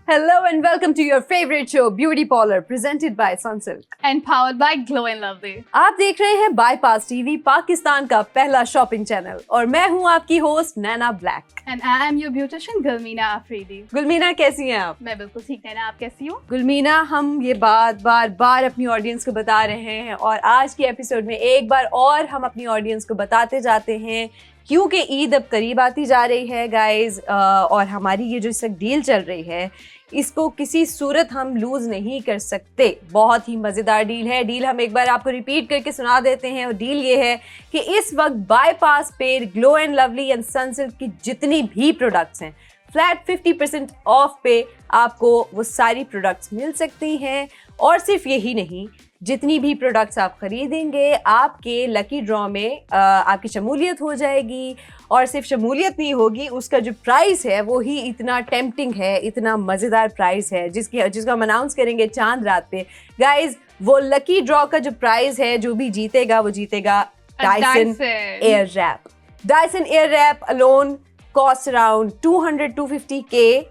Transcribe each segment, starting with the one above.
Hello and welcome to your favorite show, Beauty Parlor, presented by Sunsilk. And powered by Glow and Lovely. आप देख रहे हैं bypass TV, Pakistan का पहला shopping channel, और मैं हूं आपकी host Naina black. And I am your beautician Gulmeena Afridi. गुलमीना कैसी हैं आप? मैं बिल्कुल ठीक नैना, आप कैसी हो? गुलमीना, हम ये बात बार बार अपनी ऑडियंस को बता रहे हैं और आज के एपिसोड में एक बार और हम अपनी ऑडियंस को बताते जाते हैं क्योंकि ईद अब करीब आती जा रही है गाइज, और हमारी ये जो इस वक्त डील चल रही है इसको किसी सूरत हम लूज नहीं कर सकते. बहुत ही मज़ेदार डील है. डील हम एक बार आपको रिपीट करके सुना देते हैं, और डील ये है कि इस वक्त बाईपास पे glow and lovely and Sunsilk की जितनी भी प्रोडक्ट्स हैं फ्लैट 50% ऑफ पे आपको वो सारी प्रोडक्ट्स मिल सकती हैं. और सिर्फ यही नहीं, जितनी भी प्रोडक्ट्स आप खरीदेंगे आपके लकी ड्रॉ में आपकी शमूलियत हो जाएगी. और सिर्फ शमूलियत नहीं होगी, उसका जो प्राइस है वो ही इतना टेम्पटिंग है, इतना मज़ेदार प्राइस है जिसको हम अनाउंस करेंगे चांद रात पे. गाइज, वो लकी ड्रॉ का जो प्राइस है, जो भी जीतेगा वो जीतेगा Dyson air wrap. Dyson air wrap alone cost around 200-250K.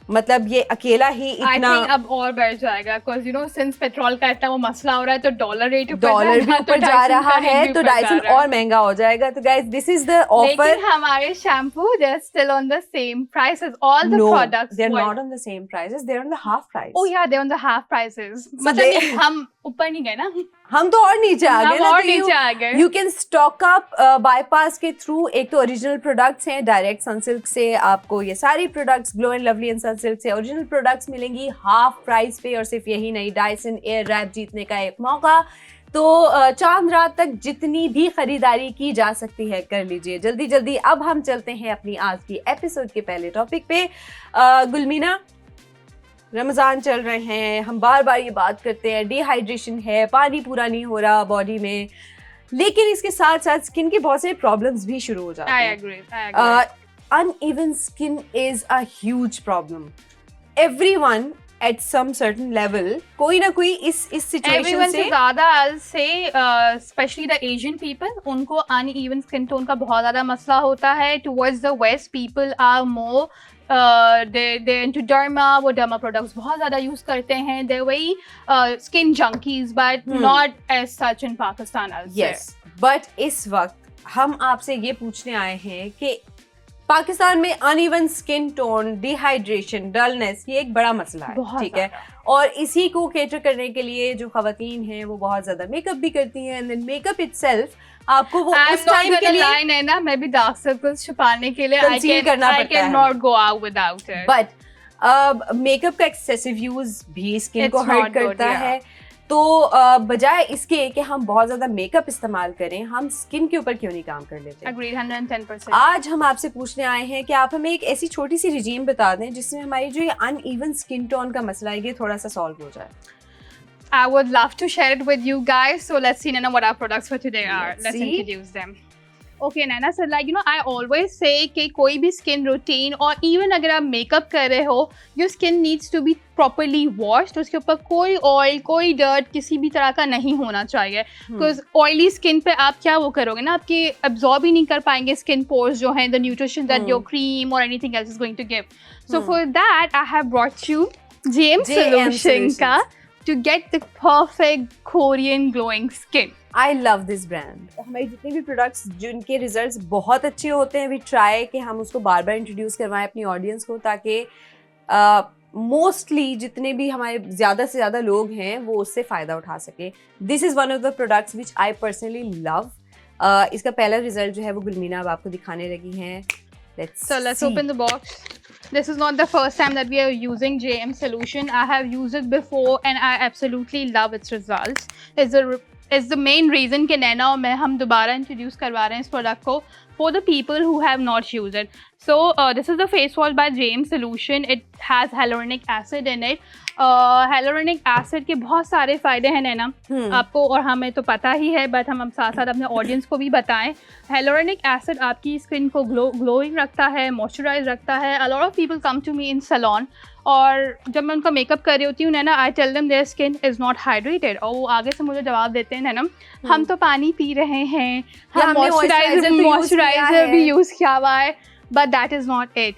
मतलब ये अकेला ही इतना, I think अब और बढ़ जाएगा because you know since petrol का इतना वो मसला हो रहा है तो डॉलर भी ऊपर जा रहा है तो डायसन और महंगा हो जाएगा. तो guys, this is the offer. लेकिन हमारे shampoo they are still on the same prices. All the products they are not on the same prices, they are on the half price. Oh yeah, they are on the half prices. मतलब हम ऊपर नहीं गए ना, हम तो और नीचे आ गए ना. और नीचे आ गए. You can stock up bypass के थ्रू. एक तो ओरिजिनल प्रोडक्ट्स हैं डायरेक्ट सनसिल्क से, आपको ये सारी products glow and lovely and Sunsilk से ओरिजिनल प्रोडक्ट्स मिलेंगी हाफ प्राइस पे. और सिर्फ यही नहीं, डायसन एयर रैप जीतने का एक मौका. तो चांद रात तक जितनी भी खरीदारी की जा सकती है कर लीजिए जल्दी जल्दी. अब हम चलते हैं अपनी आज की एपिसोड के पहले टॉपिक पे. गुलमीना, रमज़ान चल रहे हैं, हम बार बार ये बात करते हैं, डिहाइड्रेशन है, पानी पूरा नहीं हो रहा बॉडी में, लेकिन इसके साथ साथ स्किन के बहुत सारे प्रॉब्लम्स भी शुरू हो जाते हैं. I agree. Uneven skin is a huge problem. Everyone at some certain level, कोई ना कोई इस सिचुएशन से ज़्यादा, I'll say especially the Asian people, उनको uneven skin tone का बहुत ज़्यादा मसला होता है. Towards the west, people are more they're into derma, वो derma products बहुत ज़्यादा यूज़ करते हैं. They're very skin junkies, but not as such in Pakistan, I'll say. Yes, but इस वक्त हम आपसे ये पूछने आए हैं कि पाकिस्तान में uneven skin tone, dehydration, dullness, ये एक बड़ा मसला है. ठीक है, और इसी को केटर करने के लिए जो खवातीन हैं वो बहुत ज्यादा मेकअप भी करती हैं. एंड देन मेकअप इटसेल्फ आपको वो उस टाइम के लिए लाइन है ना, मैं भी डार्क सर्कल्स छुपाने के लिए कंसील करना पड़ता है. I cannot go out without it. But makeup का एक्सेसिव यूज भी स्किन को हर्ट करता है. तो बजाय इसके कि हम बहुत ज्यादा मेकअप इस्तेमाल करें, हम स्किन के ऊपर क्यों नहीं काम कर लेते. Agreed, 110%. आज हम आपसे पूछने आए हैं कि आप हमें एक ऐसी छोटी सी रिजीम बता दें जिसमें हमारी जो ये अनइवन स्किन टोन का मसला है ये थोड़ा सा सॉल्व हो जाए. I would love to share it with you guys. So let's see, Nana, what our products for today are. Let's introduce them. Okay, Nana, so like you know, I always say कि कोई भी skin routine और even अगर आप makeup कर रहे हो, your skin needs to be properly washed. उसके ऊपर कोई oil, कोई dirt किसी भी तरह का नहीं होना चाहिए. Because oily skin पे आप क्या वो करोगे ना, आपके absorb ही नहीं कर पाएंगे skin pores जो हैं, the nutrition that your cream or anything else is going to give. So for that, I have brought you JM Solution का to get the perfect Korean glowing skin. I love this brand. हमारी जितने भी products जिनके results बहुत अच्छे होते हैं, we try कि हम उसको बार बार इंट्रोड्यूस करवाएं अपनी ऑडियंस को, ताकि मोस्टली जितने भी हमारे ज़्यादा से ज़्यादा लोग हैं वो उससे फ़ायदा उठा सकें. This is one of the products which I personally love. इसका पहला रिजल्ट जो है वो गुलमीना अब आपको दिखाने लगी हैं. Let's open the box. This is not the first time that we are using JM Solution. I have used it before and I absolutely love its results. It's the main reason कि नैना और मैं हम दोबारा introduce करवा रहे हैं इस product को for the people who have not used it. So this is the face wash by JM Solution. It has hyaluronic acid in it. Hyaluronic acid के बहुत सारे फायदे हैं नैना, आपको और हमें तो पता ही है, बट हम साथ साथ अपने ऑडियंस को भी बताएं. Hyaluronic acid आपकी स्किन को ग्लोइंग रखता है, मॉइस्चराइज रखता है. A lot of people come to me in salon, और जब मैं उनका मेकअप कर रही होती हूँ Naina, I tell them their skin is not hydrated, और वो आगे से मुझे जवाब देते हैं नैना, हम तो पानी पी रहे हैं, हम मॉइस्चराइजर भी यूज़ किया हुआ है, but that is not it.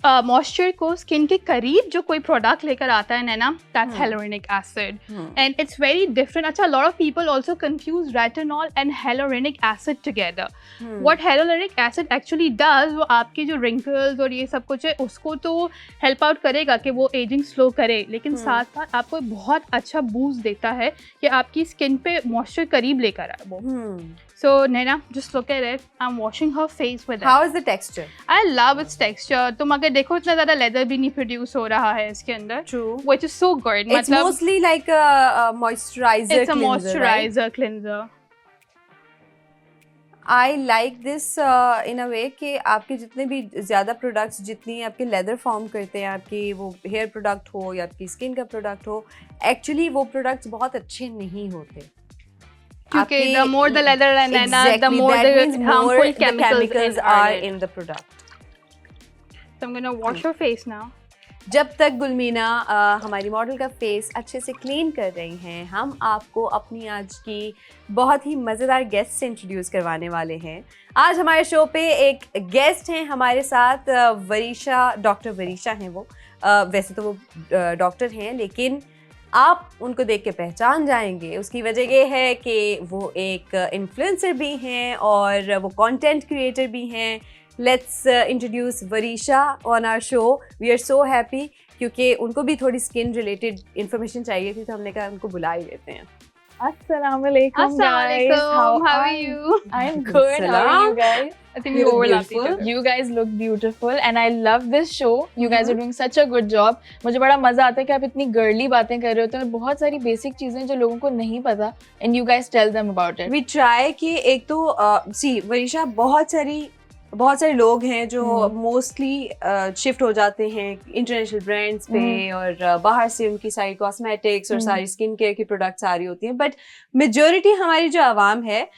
Moisture को स्किन के करीब जो कोई प्रोडक्ट लेकर आता है नैना, that's hyaluronic acid and it's very different. अच्छा, a lot of people also confuse retinol and hyaluronic acid together. What hyaluronic acid actually does, वो आपके जो wrinkles और ये सब कुछ है उसको तो हेल्प आउट करेगा कि वो एजिंग स्लो करे, लेकिन साथ साथ आपको बहुत अच्छा बूस्ट देता है कि आपकी स्किन पे मॉइस्चर करीब लेकर आए वो. So Naina, just look at it. I'm washing her face with it. How is the texture? I love its texture. तुम अगर देखो इतना ज़्यादा लेदर भी नहीं प्रोड्यूस हो रहा है इसके अंदर. True. Which is so good. It's mostly like a moisturizer. It's a moisturizer right? cleanser. I like this in a way कि आपके जितने भी ज़्यादा प्रोडक्ट्स जितनी आपके लेदर फॉर्म करते हैं, आपकी वो हेयर प्रोडक्ट हो या आपकी स्किन का प्रोडक्ट हो, एक्चुअली वो प्रोडक्ट्स बहुत अच्छे नहीं होते. क्योंकि the more the leather and the more the harmful chemicals are in the product. So I'm gonna wash your face now. जब तक गुलमीना हमारी मॉडल का फेस अच्छे से क्लीन कर रही हैं, हम आपको अपनी आज की बहुत ही मज़ेदार गेस्ट से इंट्रोड्यूस करवाने वाले हैं. आज हमारे शो पे एक गेस्ट हैं हमारे साथ, वरीशा, डॉक्टर वरीशा हैं वो. वैसे तो वो डॉक्टर हैं, लेकिन आप उनको देख के पहचान जाएंगे. उसकी वजह ये है कि वो एक इन्फ्लुएंसर भी हैं और वो कंटेंट क्रिएटर भी हैं. Let's introduce Varisha on our show. We are so happy क्योंकि उनको भी थोड़ी स्किन रिलेटेड इन्फॉर्मेशन चाहिए थी, तो हमने कहा उनको बुला ही लेते हैं. Assalamualaikum guys. How are you? I'm good. How are you guys? I think we overlapped each other. You guys look beautiful and I love this show. You guys are doing such a good job. मुझे बड़ा मजा आता है कि आप इतनी girly बातें कर रहे होते हैं और बहुत सारी बेसिक चीजें जो लोगों को नहीं पता, and you guys tell them about it. We try कि एक तो वरीशा बहुत सारे लोग हैं जो मोस्टली शिफ्ट हो जाते हैं इंटरनेशनल ब्रांड्स पे और बाहर से उनकी सारी कॉस्मेटिक्स और सारी स्किन केयर की प्रोडक्ट्स आ रही होती हैं, बट मेजॉरिटी हमारी जो आवाम है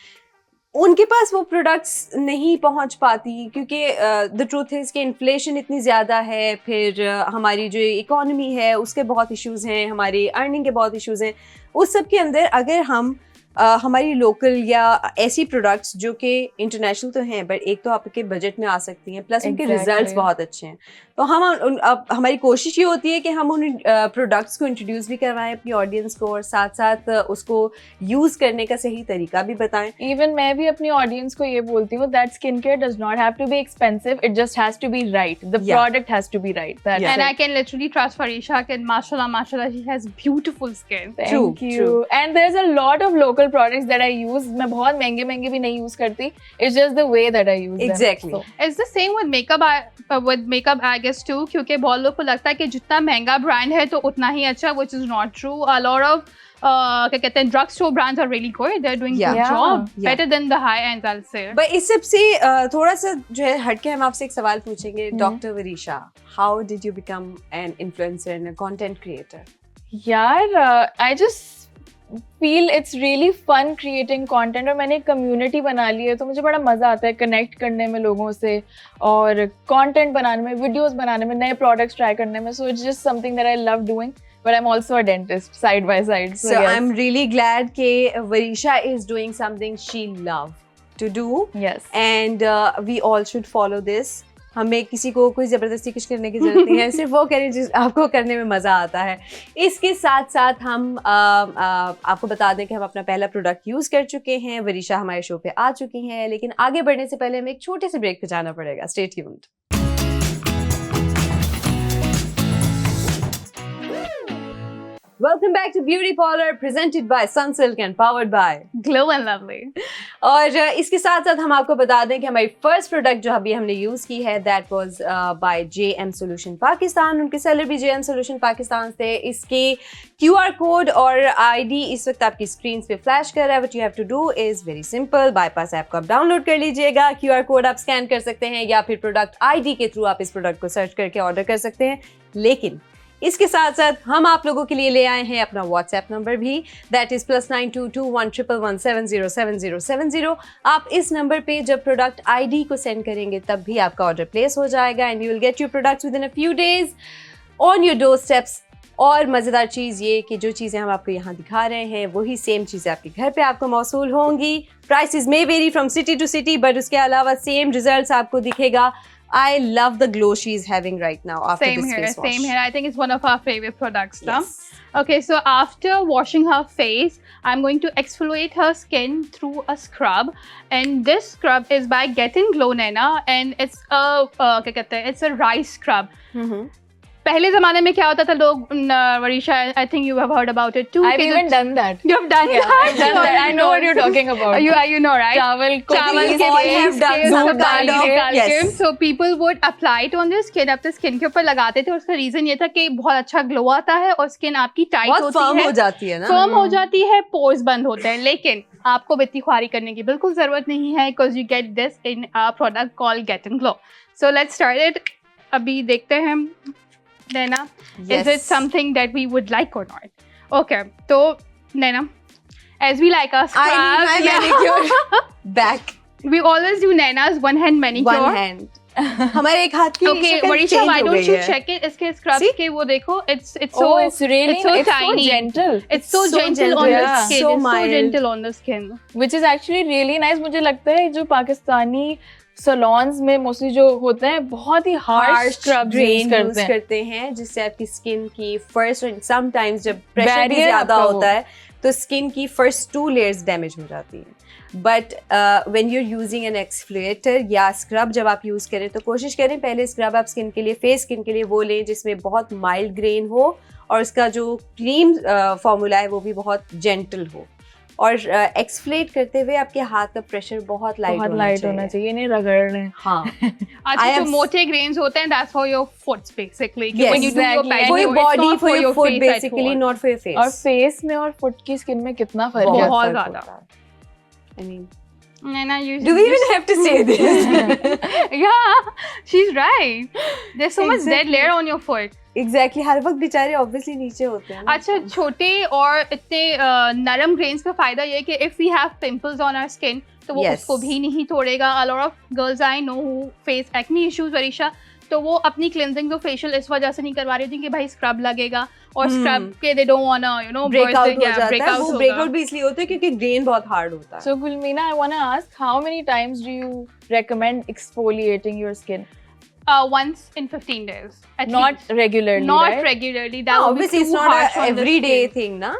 उनके पास वो प्रोडक्ट्स नहीं पहुंच पाती क्योंकि द ट्रूथ है कि इन्फ्लेशन इतनी ज़्यादा है, फिर हमारी जो इकोनॉमी है उसके बहुत इश्यूज़ हैं, हमारी अर्निंग के बहुत इश्यूज़ हैं. उस सब के अंदर अगर हम हमारी लोकल या ऐसी प्रोडक्ट्स जो कि इंटरनेशनल तो हैं बट एक तो आपके बजट में आ सकती हैं, प्लस उनके रिजल्ट्स बहुत अच्छे हैं, तो हमारी कोशिश ये होती है कि हम उन प्रोडक्ट्स को इंट्रोड्यूस भी करवाएं अपनी ऑडियंस को और साथ साथ उसको यूज़ करने का सही तरीका भी बताएं. इवन मैं भी अपनी ऑडियंस को ये बोलती हूँ that skin care does not have to be expensive, it just has to be right, the product has to be right. And I can literally trust Farisha that mashallah she has beautiful skin. Thank you. And there's a lot of local products that I use. मैं बहुत महंगे भी नहीं use करती, it's just the way that I use them. Exactly. It's the same with makeup I guess too, क्योंकि बहुत लोग को लगता है कि जितना महंगा ब्रांड है तो उतना ही अच्छा, which is not true. A lot of क्या कहते हैं drug store brands are really good. They're doing good job, better than the high ends, I'll say. But इस सब से थोड़ा सा जो है हटके हम आपसे एक सवाल पूछेंगे. Doctor Varisha, how did you become an influencer and a content creator? यार I just feel it's really fun creating content और मैंने एक कम्युनिटी बना ली है, तो मुझे बड़ा मज़ा आता है कनेक्ट करने में लोगों से और कंटेंट बनाने में, वीडियोस बनाने में, नए प्रोडक्ट्स ट्राई करने में. So it's just something that I love doing, but I'm also a dentist side by side. So yes. I'm really glad that Varisha is doing something she loves to do. Yes. And we all should follow this. हमें किसी को कोई ज़बरदस्ती कुछ करने की ज़रूरत नहीं है, सिर्फ वो करें जिस आपको करने में मज़ा आता है. इसके साथ साथ हम आपको बता दें कि हम अपना पहला प्रोडक्ट यूज़ कर चुके हैं. वरीशा हमारे शो पे आ चुकी हैं, लेकिन आगे बढ़ने से पहले हमें एक छोटे से ब्रेक पे जाना पड़ेगा. Stay tuned. Welcome back to Beauty Parlor, presented by Sunsilk and powered by Glow and Lovely. और इसके साथ साथ हम आपको बता दें कि हमारी फर्स्ट प्रोडक्ट जो अभी हमने यूज़ की है that was by JM Solution Pakistan. उनके सेलर भी JM Solution पाकिस्तान से. इसके QR कोड और ID इस वक्त आपकी स्क्रीन पे फ्लैश कर रहा है. What you have to do is very simple. Bypass app को आप डाउनलोड कर लीजिएगा, QR कोड आप स्कैन कर सकते हैं या फिर प्रोडक्ट ID के थ्रू आप इस प्रोडक्ट को सर्च करके ऑर्डर कर सकते हैं. लेकिन इसके साथ साथ हम आप लोगों के लिए ले आए हैं अपना व्हाट्सएप नंबर भी, दैट इज़ +922111707070. आप इस नंबर पे जब प्रोडक्ट ID को सेंड करेंगे तब भी आपका ऑर्डर प्लेस हो जाएगा and you will get your products with in a few days on your door steps और मज़ेदार चीज़ ये कि जो चीज़ें हम आपको यहाँ दिखा रहे हैं वही सेम चीज़ें आपके घर पे आपको मौसूल होंगी. Prices may vary from city to city, but उसके अलावा सेम रिजल्ट्स आपको दिखेगा. I love the glow she's having right now after Same this here, face wash. same here. I think it's one of our favorite products. Yes. Okay, so after washing her face, I'm going to exfoliate her skin through a scrub, and this scrub is by Get In Glow Naina, and it's a क्या कहते हैं? It's a rice scrub. पहले जमाने में क्या होता था लोग Varisha I think you have heard about it too. I've even done that. You have done Yeah, that? I've done that. I know what you're talking about. You know, right? चावल को चावल we all have done some kind of, yes. So people would apply it on their skin, अपने skin के ऊपर लगाते थे. और उसका रीजन ये था कि बहुत अच्छा ग्लो आता है और स्किन आपकी टाइट बहुत होती firm है, हो जाती है ना. फर्म हो जाती है, पोर्स बंद होते हैं. लेकिन आपको बेती ख्वारी करने की बिल्कुल जरूरत नहीं है, because you get this in a product called Get In Glow. So let's start it. अभी देखते हैं नैना, Yes. is it something that we would like or not? Okay, तो नैना, as we like our I need my scrubs, manicure back. we always do Naina's one hand manicure. One hand. हमारे एक हाथ की Okay, शक्ल Marisha, change why हो don't गई you है. check it? इसके scrubs See? के वो देखो, it's Oh, so it's really it's so it's tiny. so gentle. It's so so gentle gentle, on the yeah. skin. So It's so mild. gentle on the skin. Which is actually really nice. मुझे लगता है जो Pakistani salons में mostly जो होते हैं बहुत ही harsh scrub use करते हैं जिससे आपकी स्किन की फर्स्ट समटाइम्स जब प्रेशर भी Barrier ज्यादा आपका होता है तो स्किन की फर्स्ट 2 लेयर्स डैमेज हो जाती हैं. But when you are using an exfoliator या स्क्रब जब आप यूज करें तो कोशिश करें पहले स्क्रब आप स्किन के लिए फेस स्किन के लिए वो लें जिसमें बहुत माइल्ड ग्रेन हो और उसका जो क्रीम फॉर्मूला है वो भी बहुत जेंटल हो. और एक्सफ्लेट करते हुए आपके हाथ का प्रेशर बहुत लाइट होना चाहिए नहीं रगड़ने. हाँ. अच्छा, जो मोटे grains होते हैं, that's for your foot basically. Yes, When you do your exactly. pedicure, For your it's body, not for your foot, face at basically, all. not for your face. और फेस में और फुट की skin में कितना फर्क है. बहुत फर्क ज़्यादा. होता है. I mean, Naina, you do we even have to say this? Yeah, she's right. There's so much dead Exactly. layer on your foot. Exactly. हर वक्त बेचारे obviously नीचे होते हैं ना. अच्छा, छोटे और इतने नरम ग्रेन्स का फायदा ये है कि if we have pimples on our skin तो वो Yes. उसको भी नहीं तोड़ेगा. A lot of girls I know who face acne issues, Varisha, तो वो अपनी क्लिनजिंग तो फेशियल इस वजह से नहीं करवा रही थी कि भाई स्क्रब लगेगा और स्क्रब के they don't want to break out हो जाता है. वो ब्रेकआउट भी इसलिए होता है क्योंकि ग्रेन बहुत हार्ड होता है. So Gulmeena, I want to ask, how many times do you recommend exfoliating your skin? once in 15 days at Not least. regularly, Not right? regularly. That would be obviously it's too not harsh a on the everyday skin. thing ना.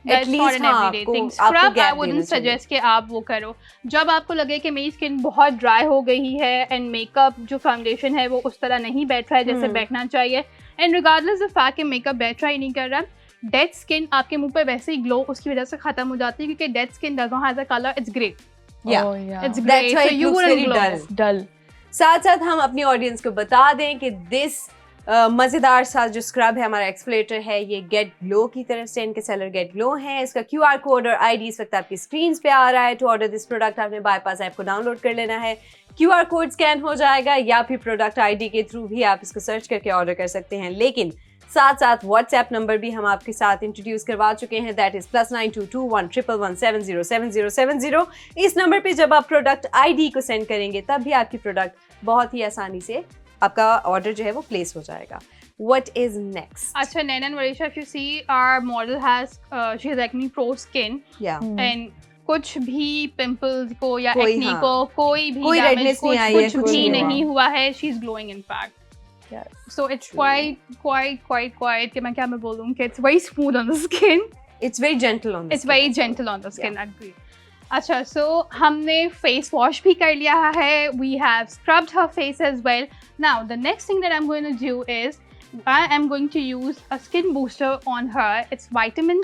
That's not an everyday thing. Scrub I wouldn't suggest कि आप वो करो. जब आपको लगे कि मेरी स्किन बहुत ड्राई हो गई है एंड मेकअप जो फाउंडेशन है वो उस तरह नहीं बैठ रहा है जैसे बैठना चाहिए, एंड रिगार्डलेस द फैक्ट कि मेकअप बैठ रहा ही नहीं कर रहा, डेड स्किन आपके मुंह पे वैसे ही ग्लो उसकी वजह से खत्म हो जाती है क्योंकि dead skin does not have the colour. It's grey. Yeah. Oh, yeah. It's That's grey. why So it you looks wouldn't very glow. dull. Dull. साथ साथ हम अपनी ऑडियंस को बता दें कि दिस मज़ेदार सा जो स्क्रब है हमारा एक्सफोलिएटर है ये गेट ग्लो की तरफ से, इनके सेलर गेट ग्लो है. इसका QR कोड और ID इस वक्त आपकी स्क्रीन पे आ रहा है. टू ऑर्डर दिस प्रोडक्ट आपने बाईपास ऐप को डाउनलोड कर लेना है. QR कोड स्कैन हो जाएगा या फिर प्रोडक्ट ID के थ्रू भी आप इसको सर्च करके ऑर्डर कर सकते हैं. लेकिन साथ साथ व्हाट्सएप नंबर भी हम आपके साथ इंट्रोड्यूस करवा चुके हैं. That is +922111707070. इस नंबर पे जब आप प्रोडक्ट ID को सेंड करेंगे तब भी आपकी प्रोडक्ट बहुत ही आसानी से आपका ऑर्डर जो है वो प्लेस हो जाएगा. What is next? अच्छा, Naina and Marisha, if you see our model has she has acne pro skin Yeah. and कुछ भी पिंपल्स को या कोई, एक्ने हाँ. को कोई भी कोई damage, redness नहीं आई है, कुछ कुछ भी नहीं नहीं हुआ है. She is glowing in fact. Yes. So it's True. quite कि मैं क्या मैं बोलूँ कि it's very smooth on the skin. It's very gentle on the It's skin. very gentle on the skin. Agree. अच्छा, so हमने face wash भी कर लिया है. We have scrubbed her face as well. Now the next thing that I'm going to do is I am going to use a skin booster on her. It's vitamin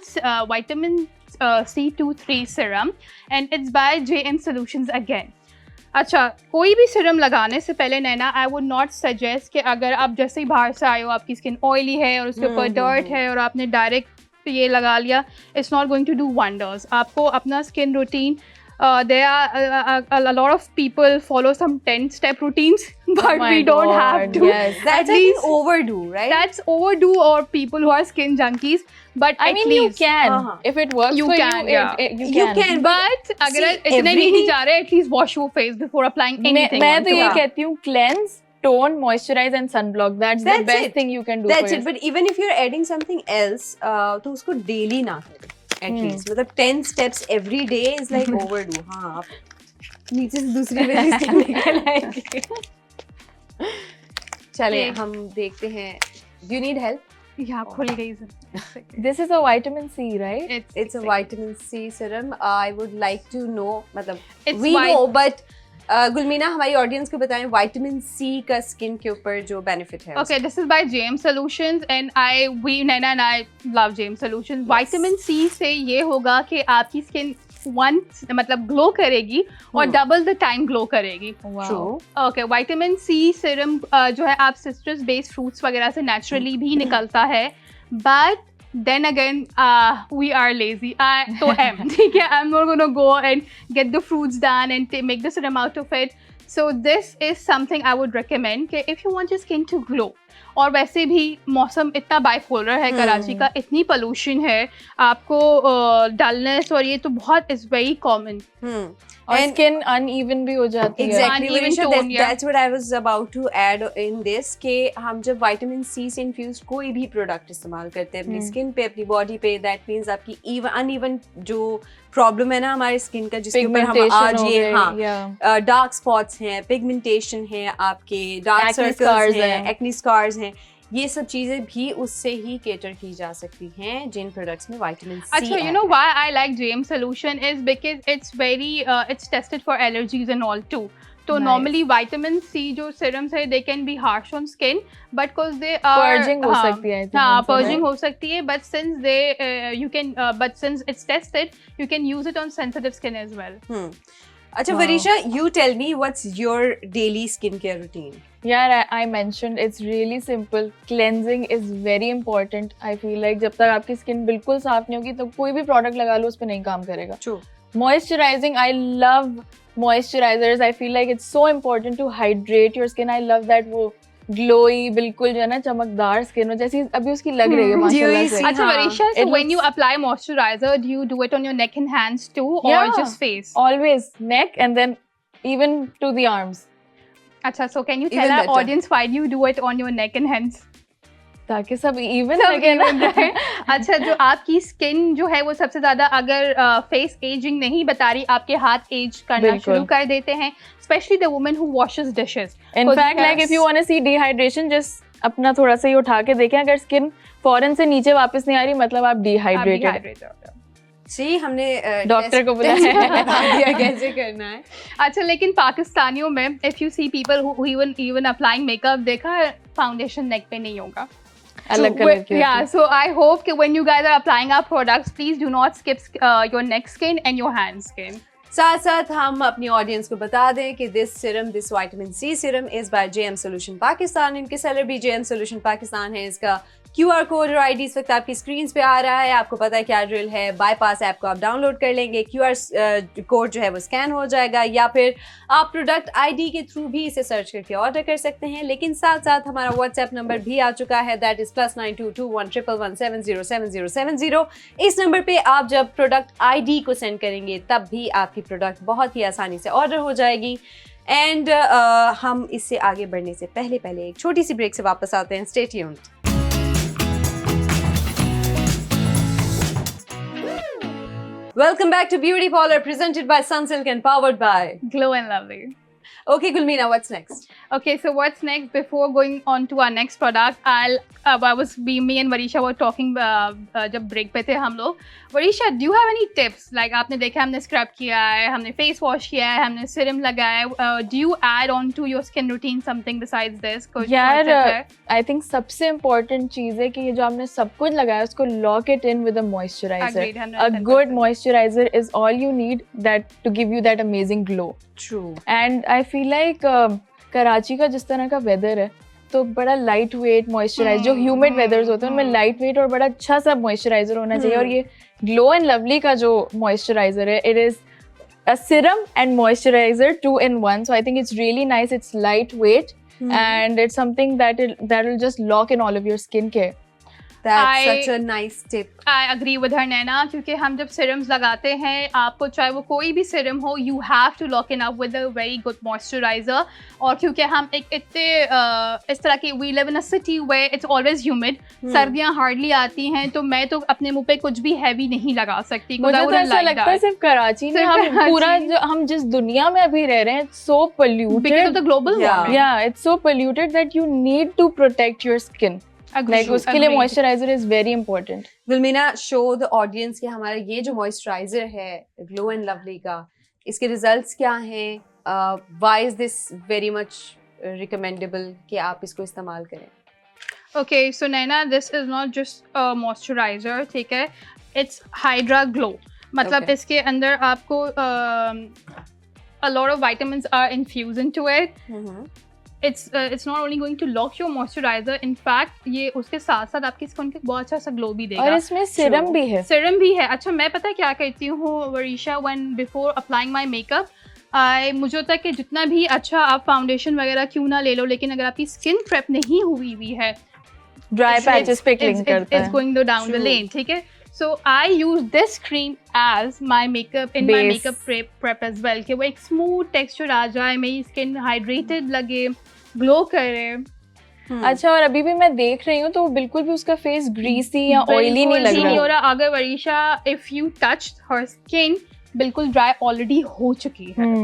C23 serum and it's by JM Solutions again. अच्छा, कोई भी serum लगाने से पहले नैना I would not suggest कि अगर आप जैसे ही बाहर से आए हो आपकी स्किन ऑयली है और उसके ऊपर डर्ट है और आपने डायरेक्ट ये लगा लिया, it's not going to do wonders. आपको अपना skin routine there are a lot of people follow some 10-step routines but my we don't have God, to. yes. That's At I think least overdue, right? that's overdue or people who are skin junkies, but I at mean, least you can. Uh-huh. If it works You for can, you, yeah. you You can. but अगर See, इतने every- नहीं जा रहे, at least wash your face before applying anything मैं onto तो ये it. कहती हूँ cleanse tone, moisturize and sunblock. That's the That's best it. thing you can do That's for it. yourself. But even if you're adding something else, तो उसको daily ना करें. At least मतलब 10 steps every day is like overdue. हाँ, आप नीचे से दूसरी वाली स्किन निकल आएगी. चले हम देखते हैं. Do you need help? Yeah, खुल गई. This is a vitamin C, right? It's a vitamin C serum. I would like to know, मतलब It's we know, but गुलमीना हमारी ऑडियंस को बताएं विटामिन सी का स्किन के ऊपर जो बेनिफिट है. Okay, this is by JM Solutions and Naina and I love JM Solutions. Vitamin C से ये होगा कि आपकी स्किन मतलब ग्लो करेगी और डबल द टाइम ग्लो करेगी. Wow. Okay, vitamin C serum जो है आप सिट्रस बेस्ड फ्रूट्स वगैरह से नेचुरली भी निकलता है, but then again we are lazy. I तो am ठीक है, I'm not gonna go and get the fruits done and make the serum out of it. So this is something I would recommend कि if you want your skin to glow. और वैसे भी मौसम इतना bipolar है कराची का, इतनी pollution है, आपको डलनेस और ये तो बहुत इज वेरी कॉमन. और स्किन अनइवन भी हो जाती है. Exactly, Uneven Vanisha, tone, yeah. that's what I was about to add in this कि हम जब विटामिन सी से इन्फ्यूज्ड कोई भी प्रोडक्ट इस्तेमाल करते हैं अपनी स्किन पे, अपनी बॉडी पे, दैट मीन्स आपकी अनइवन जो प्रॉब्लम है ना हमारे स्किन का, जिसके ऊपर हम आज ये डार्क स्पॉट्स हैं, पिगमेंटेशन है, आपके डार्क सर्कल्स हैं, एक्ने स्कार्स हैं, ये सब चीजें भी उससे ही केटर की जा सकती हैं जिन प्रोडक्ट्स में विटामिन सी. अच्छा, you know why I like JM Solution is because it's very it's tested for allergies and all too. So normally vitamin C जो serums है they can be harsh on skin, but because they are purging हो सकती है. हाँ, purging हो सकती है, but since they you can but since it's tested you can use it on sensitive skin as well. अच्छा Vanisha, you tell me what's your daily skincare routine? यार I mentioned it's really simple. Cleansing is very important. I feel like जब तक आपकी skin बिल्कुल साफ नहीं होगी तो कोई भी प्रोडक्ट लगा लो उस पर नहीं काम करेगा. True. Moisturizing, I love moisturizers. I feel like it's so important to hydrate your skin. I love that वो glowy बिल्कुल जो है ना चमकदार स्किन हो जैसी अभी उसकी लग रही है माशाल्लाह से. अच्छा Vanisha, so when you apply moisturizer, do you do it on your neck and hands too, or just face? Always neck and then even to the arms. अच्छा, so can you tell our audience why do you do it on your neck and hands? ताकि सब even लगे ना. अच्छा, जो आपकी skin जो है वो सबसे ज्यादा अगर फेस एजिंग नहीं बता रही, आपके हाथ एज करना शुरू कर देते हैं, specially the woman who washes dishes. In fact, like if you want to see dehydration, just अपना थोड़ा सा ही उठा के देखें, अगर स्किन फौरन से नीचे वापस नहीं आ रही मतलब आप डिहाइड्रेटेड. जी, हमने डॉक्टर को बुलाया है कैसे करना है. अच्छा, लेकिन पाकिस्तानियों में if you see people who even applying makeup, देखा फाउंडेशन नेक पे नहीं होगा. अलग कलर की. Yeah, so I hope that when you guys are applying our products, please do not skip your neck skin and your hand skin. साथ साथ हम अपनी ऑडियंस को बता दें कि this vitamin C serum is by JM Solution Pakistan. इनके seller भी JM Solution पाकिस्तान है. इसका QR कोड और ID इस वक्त आपकी स्क्रीन पे आ रहा है. आपको पता है क्या ड्रिल है. बाईपास ऐप को आप डाउनलोड कर लेंगे, QR कोड जो है वो स्कैन हो जाएगा, या फिर आप प्रोडक्ट ID के थ्रू भी इसे सर्च करके ऑर्डर कर सकते हैं. लेकिन साथ साथ हमारा व्हाट्सएप नंबर भी आ चुका है, दैट इज +922111707070. इस नंबर पे आप जब प्रोडक्ट ID को सेंड करेंगे तब भी आपकी प्रोडक्ट बहुत ही आसानी से ऑर्डर हो जाएगी. एंड हम इससे आगे बढ़ने से पहले एक छोटी सी ब्रेक से वापस आते हैं. Stay tuned. Welcome back to Beauty Parlour, presented by Sunsilk and powered by Glow and Lovely. Okay, Gulmeena, what's next? Okay, so what's next? Before going on to our next product, me and Varisha were talking जब break पे थे हम लोग. Varisha, do you have any tips? Like आपने देखा हमने scrub किया है, हमने face wash किया है, हमने serum लगाया है. Do you add on to your skin routine something besides this? यार, I think सबसे important चीज़ है कि ये जो आपने सब कुछ लगाया उसको lock it in with a moisturizer. Agreed, a good moisturizer is all you need to give you that amazing glow. True. And I feel like Karachi का जिस तरह का weather है तो बड़ा लाइट वेट मॉइस्चराइजर, जो ह्यूमिड वेदर्स होते हैं उनमें लाइट वेट और बड़ा अच्छा सा मॉइस्चराइजर होना चाहिए. और ये ग्लो एंड लवली का जो मॉइस्चराइजर है, it is a serum and moisturiser 2 in 1. So I think it's really nice. Its light weight and it's something that will just lock in all of your skincare. That's such a nice tip. I agree with her, Naina, क्योंकि हम जब serums लगाते हैं, आपको चाहे वो कोई भी serum हो, you have to lock in up with a very good moisturizer. और क्योंकि हम एक इतने इस तरह की we live in a city where it's always humid, सर्दियाँ hardly आती हैं, तो मैं तो अपने मुंह पे कुछ भी heavy नहीं लगा सकती. मुझे तो ऐसा लगता है सिर्फ कराची में हम पूरा जो हम जिस दुनिया में अभी रह रहे हैं, it's so polluted. Because of the global warming. Yeah, it's so polluted that you need to protect your skin. Like उसके लिए moisturizer is very important. Wilmina, show the audience कि हमारा ये जो moisturizer है Glow and Lovely का, इसके results क्या हैं? Why is this very much recommendable कि आप इसको इस्तेमाल करें? Okay, so Naina, this is not just a moisturizer, ठीक है? It's Hydra Glow. मतलब इसके अंदर आपको a lot of vitamins are infused into it. It's not only going to lock your moisturizer, in fact ये उसके साथ साथ आपकी स्किन को बहुत अच्छा सा ग्लो भी देगा. और इसमें सीरम भी है. सीरम भी है. अच्छा, मैं पता है क्या करती हूँ Varisha, when before applying my makeup, मुझे होता है कि जितना भी अच्छा आप फाउंडेशन वगैरह क्यों ना ले लो, लेकिन अगर आपकी स्किन प्रेप नहीं हुई हुई है, ड्राई पैचेस पे क्लिंग करता है. It's going to down the lane, ठीक है? So I use this cream as my makeup in my makeup prep as well, कि वो एक smooth texture आ जाए, मेरी skin hydrated लगे, glow करे. अच्छा, और अभी भी मैं देख रही हूँ तो बिल्कुल भी उसका फेस ग्रीसी या ऑयली नहीं लग रहा. अगर Varisha if you touched her skin, बिल्कुल ड्राई ऑलरेडी हो चुकी है.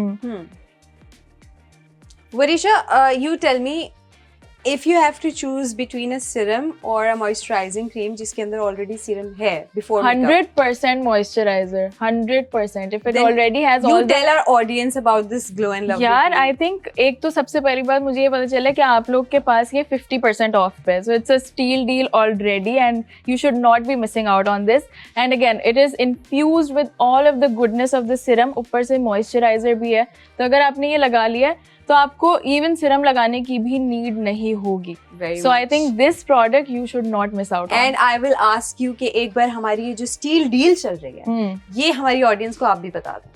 Varisha, you tell me, if you have to choose between a serum or a moisturizing cream जिसके अंदर already serum है before makeup, 100% moisturizer, 100%. If it then already has you all tell our audience about this Glow and Lovely. यार, I think एक तो सबसे पहली बात मुझे ये पता चला कि आप लोग के पास ये 50% off पे, so it's a steal deal already and you should not be missing out on this. And again, it is infused with all of the goodness of the serum. ऊपर से moisturizer भी है, तो अगर आपने ये लगा लिया तो आपको इवन सीरम लगाने की भी नीड नहीं होगी. So I think this product you should not miss out on. And I will ask you कि एक बार हमारी ये जो स्टील डील चल रही है, ये हमारी ऑडियंस को आप भी बता दें.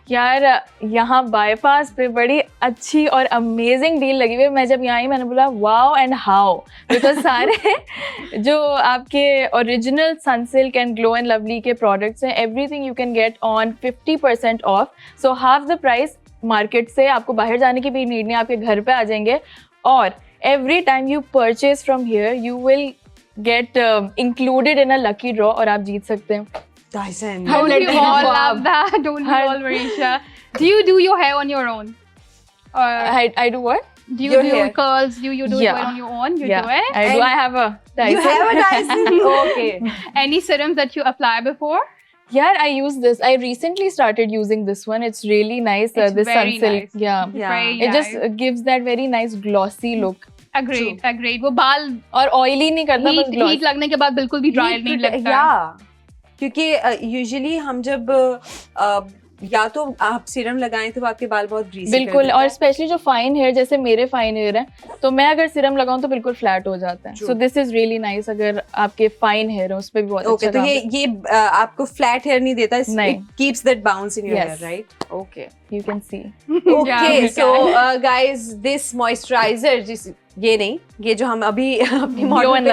यार, यहाँ बाईपास पे बड़ी अच्छी और अमेजिंग डील लगी हुई है. मैं जब यहाँ आई मैंने बोला वाओ एंड हाउ, बिकॉज सारे जो आपके original Sunsilk and glow and lovely के प्रोडक्ट्स हैं, everything you can get on 50% of. So half the price market से. आपको बाहर जाने की भी नीड नहीं, आपके घर पे आ जाएंगे. और every time you purchase from here you will get included in a lucky draw और आप जीत सकते हैं. Dyson. Don't we all love that? Don't we all, Varisha? Do you do your hair on your own? Or I do what? do you do curls? Do you do it on your own? You do it? I do. I have a Dyson. You have a Dyson? Okay. Any serums that you apply before? Yeah, I use this. I recently started using this one. It's really nice. It's this very Sunsilk. nice. Yeah. Very It nice. just gives that very nice glossy look. Agreed. Agreed. वो बाल और oily नहीं करता, बस glossy. heat लगने के बाद बिल्कुल भी dry नहीं लगता. Yeah. क्योंकि यूजुअली हम जब या तो आप सीरम लगाएं तो आपके बाल बहुत ग्रीसी बिल्कुल. और स्पेशली जो फाइन हेयर, जैसे मेरे फाइन हेयर हैं, तो मैं अगर सीरम लगाऊं तो बिल्कुल फ्लैट हो जाता है. So this is really nice. अगर आपके फाइन हेयर हो उस पे भी बहुत अच्छा. तो ये आपको फ्लैट हेयर नहीं देता, it keeps that bounce in your hair, right? Okay, you can see. Okay, so guys, this moisturiser, ये नहीं, ये जो हम अभी अपनी ग्लो एंड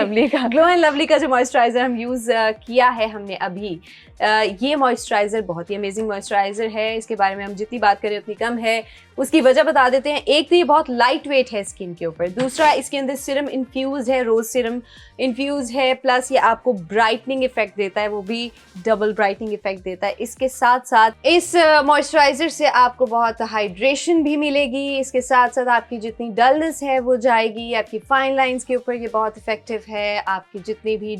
लवली का जो मॉइस्चराइजर हम यूज किया है हमने अभी, ये मॉइस्चराइजर बहुत ही अमेजिंग मॉइस्चराइजर है. इसके बारे में हम जितनी बात करें उतनी कम है. उसकी वजह बता देते हैं. एक तो ये बहुत लाइट वेट है स्किन के ऊपर. दूसरा, इसके अंदर सीरम इन्फ्यूज है, रोज सीरम इन्फ्यूज है. प्लस ये आपको ब्राइटनिंग इफेक्ट देता है, वो भी डबल ब्राइटनिंग इफेक्ट देता है. इसके साथ साथ इस मॉइस्चराइजर से आपको बहुत हाइड्रेशन भी मिलेगी. इसके साथ साथ आपकी जितनी डलनेस है वो जाएगी. आपकी फाइन लाइंस के ऊपर ये बहुत इफेक्टिव है. आपकी जितनी भी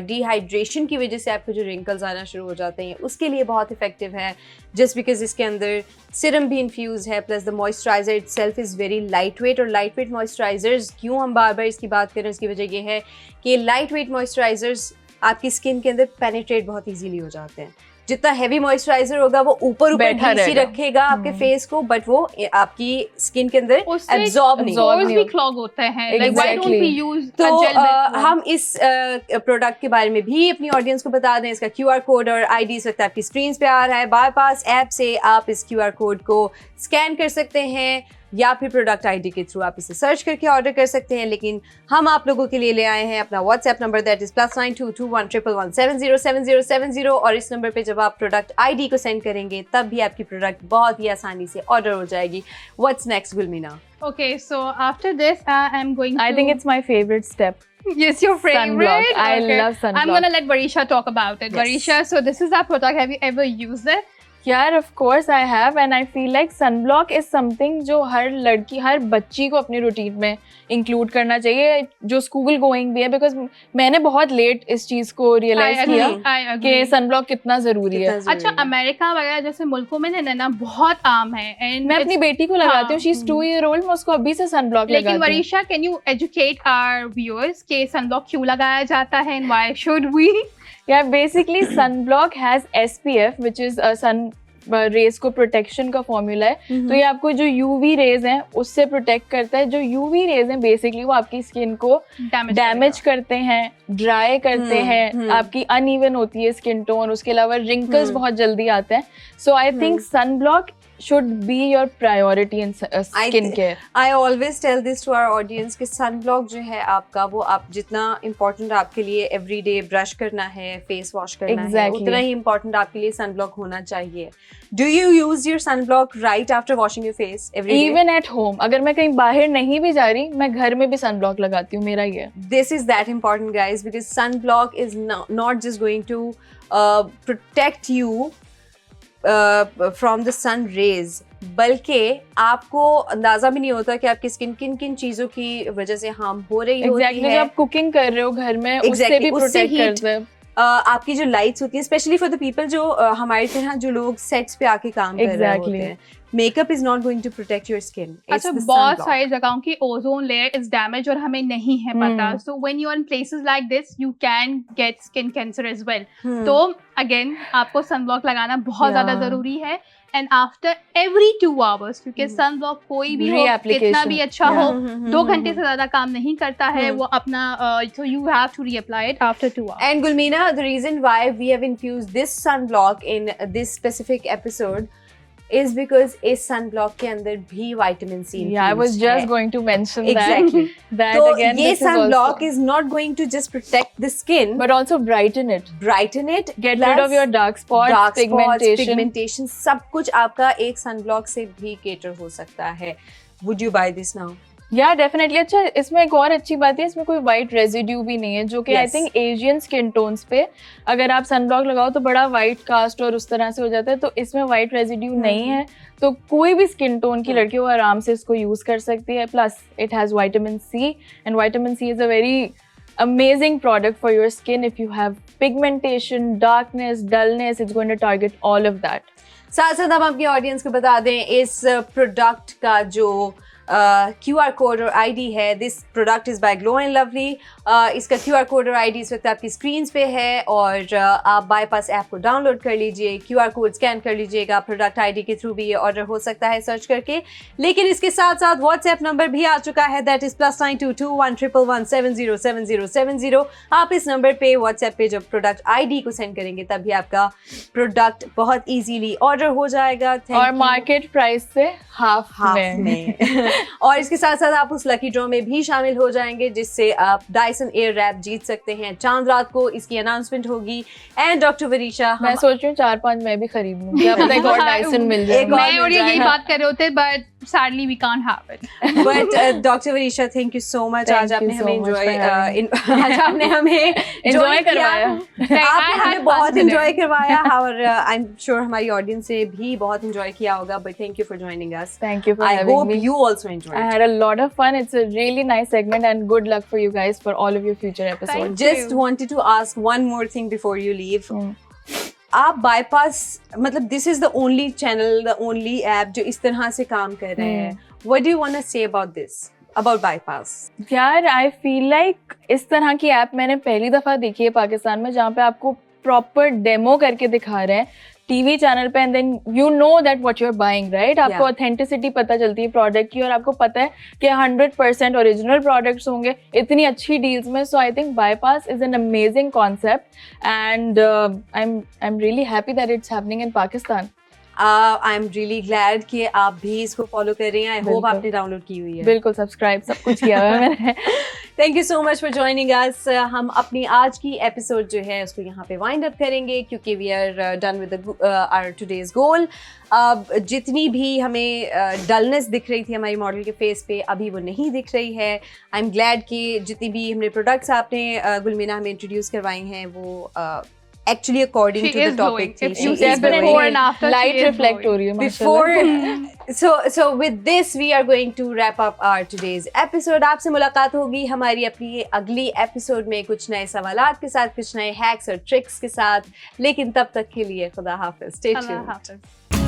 डिहाइड्रेशन की वजह से आपको जो रिंकल्स आना शुरू हो जाते हैं उसके लिए बहुत इफेक्टिव है, जस्ट बिकॉज इसके अंदर सीरम भी इन्फ्यूज है. Plus the moisturiser itself is very light weight. और लाइट वेट मॉइस्चराइजर्स क्यों हम बार बार इसकी बात करें, उसकी वजह ये है कि लाइट वेट मॉइस्चराइजर्स आपकी स्किन के अंदर पेनिट्रेट बहुत ईजीली हो जाते हैं. जितना हैवी मॉइस्चराइजर होगा वो ऊपर ग्रीसी रखेगा आपके फेस को, बट वो आपकी स्किन के अंदर एब्जॉर्ब नहीं भी क्लॉग होते हैं. Like, why don't we use तो a gel हम इस प्रोडक्ट के बारे में भी अपनी ऑडियंस को बता दें. इसका QR कोड और ID इस वक्त आपकी स्क्रीन पे आ रहा है. बाईपास ऐप से आप इस QR कोड को स्कैन कर सकते हैं. या फिर प्रोडक्ट आईडी के थ्रू आप इसे सर्च करके ऑर्डर कर सकते हैं। लेकिन हम आप लोगों के लिए ले आए हैं अपना व्हाट्सएप नंबर, दैट इज +922111707070, और इस नंबर पे जब आप प्रोडक्ट आईडी को सेंड करेंगे तब भी आपकी प्रोडक्ट बहुत ही आसानी से ऑर्डर हो जाएगी। What's next Gulmeena? Okay, so after this, I am going to. I think it's my favorite step. Yes, your favorite. Sunblock. I Okay. love sunblock. I'm gonna let Varisha talk about it. Yes. Varisha, so this is our product. Have you ever used it? यार of course I have, and I feel like sunblock is something जो हर लड़की, हर बच्ची को अपनी routine में include करना चाहिए जो स्कूल गोइंग भी है, बिकॉज मैंने बहुत लेट इस चीज़ को रियलाइज किया I agree. कि सनब्लॉक कितना ज़रूरी है। अच्छा, अमेरिका वगैरह जैसे मुल्कों में ना बहुत आम है, एंड मैं अपनी बेटी को लगाती हूँ, शी इज 2 year old, मैं उसको अभी से सनब्लॉक लगाती हूँ। लेकिन Varisha, can you educate our viewers कि सनब्लॉक क्यों लगाया जाता है and why should we? Yeah, basically sunblock has SPF, which is a sun rays को प्रोटेक्शन का फॉर्मूला है। तो ये आपको जो यूवी रेज हैं उससे प्रोटेक्ट करता है। जो यूवी रेज हैं बेसिकली वो आपकी स्किन को डैमेज करते हैं, ड्राई करते हैं, आपकी अनइवन होती है स्किन टोन, उसके अलावा रिंकल्स बहुत जल्दी आते हैं। So I think sunblock should be your priority in skin care. I always tell this to our audience कि sunblock जो है आपका, वो आप जितना important आपके लिए everyday brush करना है, face wash करना है, उतना ही important आपके लिए sunblock होना चाहिए। Do you use your sunblock right after washing your face every day? Even at home, अगर मैं कहीं बाहर नहीं भी जा रही, मैं घर में भी sunblock लगाती हूँ, मेरा ये। This is that important, guys, because sunblock is not just going to protect you from the sun rays, बल्कि आपको अंदाजा भी नहीं होता कि आपकी स्किन किन किन चीजों की वजह से हार्म हो रही होती है। जब आप कुकिंग कर रहे हो घर में, उससे भी प्रोटेक्ट करते हैं। आपकी जो लाइट्स होती है, स्पेशली फॉर द पीपल जो हमारी तरह जो लोग सेट्स पे आके काम कर रहे होते हैं, makeup is not going to protect your skin. अच्छा, बहुत सारी जगहों की ओजोन लेयर इज डैमेज और हमें नहीं है पता। So when you are in places like this you can get skin cancer as well. तो अगेन आपको सनब्लॉक लगाना बहुत ज्यादा जरूरी है, एंड आफ्टर एवरी 2 hours, क्योंकि सनब्लॉक कोई भी हो, कितना भी अच्छा हो, 2 घंटे से ज्यादा काम नहीं करता है वो अपना, so you have to reapply it after 2 hours. And Gulmeena, the reason why we have infused this sunblock in this specific episode is because इस sunblock के अंदर भी vitamin C infused है। I was just going to mention exactly. that तो again, ये sunblock is not going to just protect the skin, but also brighten it, get rid of your dark spots, pigmentation, सब कुछ आपका एक sunblock से भी cater हो सकता है। Would you buy this now? या डेफिनेटली। अच्छा, इसमें एक और अच्छी बात है, इसमें कोई वाइट रेजिड्यू भी नहीं है, जो कि I think Asian skin tones पे अगर आप सनब्लॉक लगाओ तो बड़ा वाइट कास्ट और उस तरह से हो जाता है, तो इसमें वाइट रेजिड्यू नहीं है। तो कोई भी स्किन टोन की लड़की वो आराम से इसको यूज कर सकती है। Plus it has vitamin C, and vitamin C is a very amazing product for your skin. If you have pigmentation, darkness, dullness, it's going to target all of that. साथ साथ हम अपनी ऑडियंस को बता दें इस प्रोडक्ट का जो QR कोड और ID है, this product is by glow and lovely. इसका QR कोड और ID इस वक्त आपकी स्क्रीन पे है, और आप बाईपास ऐप को डाउनलोड कर लीजिए, QR कोड स्कैन कर लीजिएगा, प्रोडक्ट ID के थ्रू भी ये ऑर्डर हो सकता है सर्च करके। लेकिन इसके साथ साथ व्हाट्सएप नंबर भी आ चुका है, दैट इज़ +922111707070। आप इस नंबर पे व्हाट्सएप पे जब प्रोडक्ट ID को सेंड करेंगे तभी आपका प्रोडक्ट बहुत ईजीली ऑर्डर हो जाएगा, और मार्केट प्राइस से हाफ में। और इसके साथ साथ आप उस लकी ड्रॉ में भी शामिल हो जाएंगे जिससे आप डायसन एयर रैप जीत सकते हैं। चांद रात को इसकी अनाउंसमेंट होगी। एंड डॉक्टर वरीशा, मैं सोच रही हूँ 4-5 मैं भी खरीद लूँ, क्या पता एक और डायसन मिल जाए। मैं और ये यही बात कर रहे होते, but sadly we can't have it. But doctor Varisha, thank you so much. आज आपने हमें एंजॉय करवाया, आपने हमें बहुत एंजॉय करवाया, और आई एम श्योर हमारी ऑडियंस ने भी बहुत एंजॉय किया होगा। But thank you for joining us. Thank you for having me. I hope you also enjoyed. I had a lot of fun. It's a really nice segment, and good luck for you guys for all of your future episodes. Just wanted to ask one more thing before you leave. आप bypass, मतलब this is the only channel, the only app जो इस तरह से काम कर रहे हैं। What do you want to say about this, about bypass? यार, I feel like इस तरह की ऐप मैंने पहली दफा देखी है पाकिस्तान में, जहाँ पे आपको प्रॉपर डेमो करके दिखा रहे हैं टीवी चैनल पे, and then you know that what you are buying, right? आपको ऑथेंटिसिटी पता चलती है प्रोडक्ट की, और आपको पता है कि 100% ओरिजिनल प्रोडक्ट्स होंगे इतनी अच्छी डील्स में। So I think bypass is an amazing concept, and I am really happy that it's happening in Pakistan. I am really glad कि आप भी इसको फॉलो कर रहे हैं. आई होप बिल्कुल. आपने डाउनलोड की हुई है. बिल्कुल सब्सक्राइब सब कुछ किया हुआ है मैंने. Thank you so much for joining us. हम अपनी आज की एपिसोड जो है उसको यहाँ पे वाइंड अप करेंगे क्योंकि we are done with our today's goal. अब जितनी भी हमें डलनेस दिख रही थी हमारी मॉडल के फेस पे अभी वो नहीं दिख रही है. आई एम ग्लैड कि जितनी भी हमने प्रोडक्ट्स आपने गुलमीना हमें इंट्रोड्यूस करवाई हैं वो actually according She to the is topic glowing. If she you is see glowing. before and after, light she is reflect हो glowing. रही है माशाल्लाह. Before, so with this we are going to wrap up our today's episode. आपसे मुलाकात होगी हमारी अपनी अगली एपिसोड में कुछ नए सवालात के साथ, कुछ नए हैक्स और ट्रिक्स के साथ. लेकिन तब तक के लिए खुदा हाफिज. Stay tuned. Allah Hafiz.